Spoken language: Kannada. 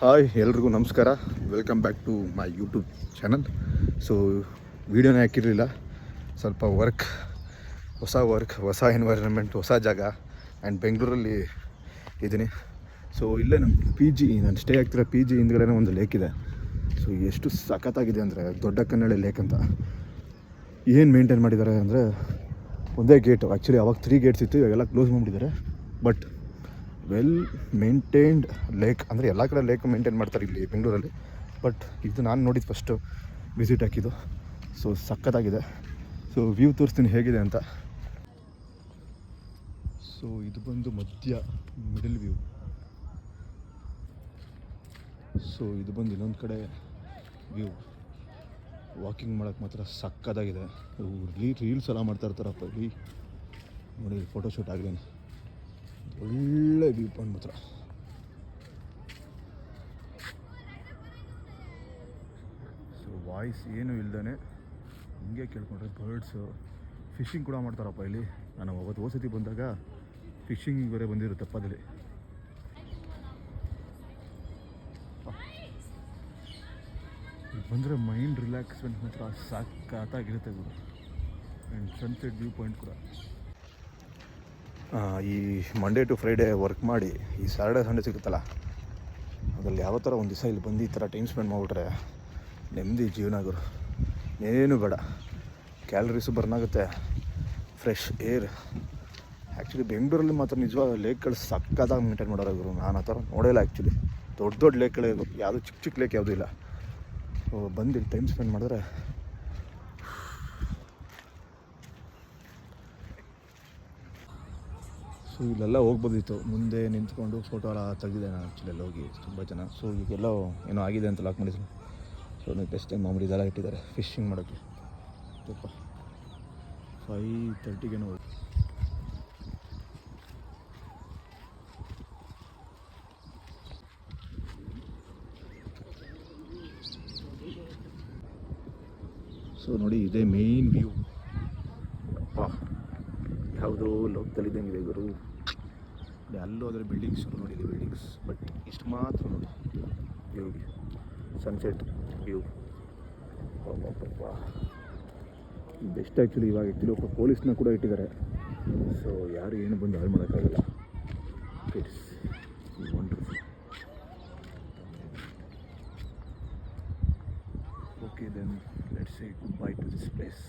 ಹಾಯ್ ಎಲ್ರಿಗೂ ನಮಸ್ಕಾರ. Welcome back to my YouTube channel. So ವೀಡಿಯೋನೇ ಹಾಕಿರಲಿಲ್ಲ, ಸ್ವಲ್ಪ ಹೊಸ ಎನ್ವೈರನ್ಮೆಂಟ್, ಹೊಸ ಜಾಗ. ಆ್ಯಂಡ್ ಬೆಂಗಳೂರಲ್ಲಿ ಇದ್ದೀನಿ. ಸೊ ಇಲ್ಲೇ ನಮ್ಮ ನಾನು ಸ್ಟೇ ಆಗ್ತಿರೋ PG ಹಿಂದ್ಗಡೆ ಒಂದು ಲೇಕ್ ಇದೆ. ಸೊ ಎಷ್ಟು ಸಖತ್ತಾಗಿದೆ ಅಂದರೆ ದೊಡ್ಡ ಕನ್ನಳ್ಳಿ ಲೇಕ್ ಅಂತ. ಏನು ಮೇಂಟೈನ್ ಮಾಡಿದ್ದಾರೆ ಅಂದರೆ ಒಂದೇ ಗೇಟು, ಆ್ಯಕ್ಚುಲಿ ಅವಾಗ 3 ಗೇಟ್ಸ್ ಇತ್ತು, ಇವಾಗೆಲ್ಲ ಕ್ಲೋಸ್ ಮಾಡಿಬಿಟ್ಟಿದ್ದಾರೆ. But well maintained lake. ಅಂದರೆ ಎಲ್ಲ ಕಡೆ ಲೇಕ್ ಮೇಂಟೈನ್ ಮಾಡ್ತಾರೆ ಇಲ್ಲಿ ಬೆಂಗಳೂರಲ್ಲಿ. ಬಟ್ ಇದು ನಾನು ನೋಡಿದ್ದು ಫಸ್ಟು ವಿಸಿಟ್ ಹಾಕಿದ್ದು. ಸೊ ಸಖತ್ತಾಗಿದೆ. ಸೊ ವ್ಯೂ ತೋರಿಸ್ತೀನಿ ಹೇಗಿದೆ ಅಂತ. ಸೊ ಇದು ಬಂದು ಮಿಡಲ್ ವ್ಯೂ. ಸೊ ಇದು ಬಂದು ಇನ್ನೊಂದು ಕಡೆ ವ್ಯೂ. ವಾಕಿಂಗ್ ಮಾಡೋಕ್ಕೆ ಮಾತ್ರ ಸಕ್ಕತ್ತಾಗಿದೆ. ರೀಲ್ಸ್ ಎಲ್ಲ ಮಾಡ್ತಾ ಇರ್ತಾರಪ್ಪ ಇಲ್ಲಿ ನೋಡಿ, ಫೋಟೋಶೂಟ್ ಆಗಲೇನೆ. ಒಳ್ಳೆ ವ್ಯೂ ಪಾಯಿಂಟ್ ಮಾತ್ರ. ಸೊ ವಾಯ್ಸ್ ಏನೂ ಇಲ್ದೇ ಹಿಂಗೆ ಕೇಳ್ಕೊಂಡ್ರೆ ಬರ್ಡ್ಸು, ಫಿಶಿಂಗ್ ಕೂಡ ಮಾಡ್ತಾರಪ್ಪ ಇಲ್ಲಿ. ನಾನು ಅವತ್ತು ಹೋಸತಿ ಬಂದಾಗ ಫಿಶಿಂಗ್ ಬೇರೆ ಬಂದಿರುತ್ತೆ ತಪ್ಪದಲ್ಲಿ. ಬಂದರೆ ಮೈಂಡ್ ರಿಲ್ಯಾಕ್ಸ್ಮೆಂಟ್ ಮಾತ್ರ ಸಖತ್ತಾಗಿರುತ್ತೆ ಗುರು. ಆ್ಯಂಡ್ ಸನ್ಸೆಟ್ ವ್ಯೂ ಪಾಯಿಂಟ್ ಕೂಡ. ಈ ಮಂಡೇ ಟು ಫ್ರೈಡೇ ವರ್ಕ್ ಮಾಡಿ ಈ ಸ್ಯಾಟರ್ಡೇ ಸಂಡೇ ಸಿಗುತ್ತಲ್ಲ, ಅದರಲ್ಲಿ ಯಾವ ಥರ ಒಂದು ದಿವಸ ಇಲ್ಲಿ ಬಂದು ಈ ಥರ ಟೈಮ್ ಸ್ಪೆಂಡ್ ಮಾಡಿಬಿಟ್ರೆ ನೆಮ್ಮದಿ ಜೀವನ ಗುರು. ಏನು ಬೇಡ, ಕ್ಯಾಲರೀಸು ಬರ್ನ್ ಆಗುತ್ತೆ, ಫ್ರೆಶ್ ಏರ್. ಆ್ಯಕ್ಚುಲಿ ಬೆಂಗಳೂರಲ್ಲಿ ಮಾತ್ರ ನಿಜವಾಗ ಲೇಕ್ಗಳು ಸಕ್ಕತ್ತಾಗಿ ಮೇಂಟೈನ್ ಮಾಡೋರು ಗುರು. ನಾನು ಆ ಥರ ನೋಡೋಲ್ಲ ಆ್ಯಕ್ಚುಲಿ. ದೊಡ್ಡ ಲೇಕ್ಗಳೇ ಯಾವುದು ಚಿಕ್ಕ ಲೇಕ್ ಯಾವುದೂ ಇಲ್ಲ. ಬಂದು ಇಲ್ಲಿ ಟೈಮ್ ಸ್ಪೆಂಡ್ ಮಾಡಿದ್ರೆ ಸೊ ಇಲ್ಲೆಲ್ಲ ಹೋಗ್ಬೋದಿತ್ತು. ಮುಂದೆ ನಿಂತ್ಕೊಂಡು ಫೋಟೋ ಎಲ್ಲ ತೆಗೆದಿದ್ದೆ ನಾನು ಆ್ಯಕ್ಚುಲಿ ಎಲ್ಲ ಹೋಗಿ ತುಂಬ ಜನ. ಸೊ ಈಗೆಲ್ಲ ಏನೋ ಆಗಿದೆ ಅಂತ ಲಾಕ್ ಮಾಡಿದ್ರು. ಸೊ ನೀವು ಬೆಸ್ಟ್ ಟೈಮ್ ಮಾಮೂಲಿ ಇದೆಲ್ಲ ಇಟ್ಟಿದ್ದಾರೆ ಫಿಶಿಂಗ್ ಮಾಡೋಕ್ಕೆ. ಸ್ವಲ್ಪ 5:30 ಹೋಗಿ. ಸೊ ನೋಡಿ, ಇದೇ ಮೇನ್ ವ್ಯೂ. ಅಪ್ಪ ಯಾವುದೋ ಲೋಕದಲ್ಲಿದ್ದಂಗಿದೆ ಗುರು. ಎಲ್ಲೋ ಅದರ ಬಿಲ್ಡಿಂಗ್ಸ್ ನೋಡಿದೆ, ಬಿಲ್ಡಿಂಗ್ಸ್. ಬಟ್ ಇಷ್ಟು ಮಾತ್ರ ನೋಡಿ view, sunset view. Best actually. ಇವಾಗ ಆ್ಯಕ್ಚುಲಿ ಒಬ್ಬ ಪೊಲೀಸ್ನ ಕೂಡ ಇಟ್ಟಿದ್ದಾರೆ. ಸೊ ಯಾರು ಏನು ಬಂದು ಹಾಳು ಮಾಡೋಕ್ಕಾಗಲ್ಲ. It's wonderful. Okay then let's say goodbye to this place.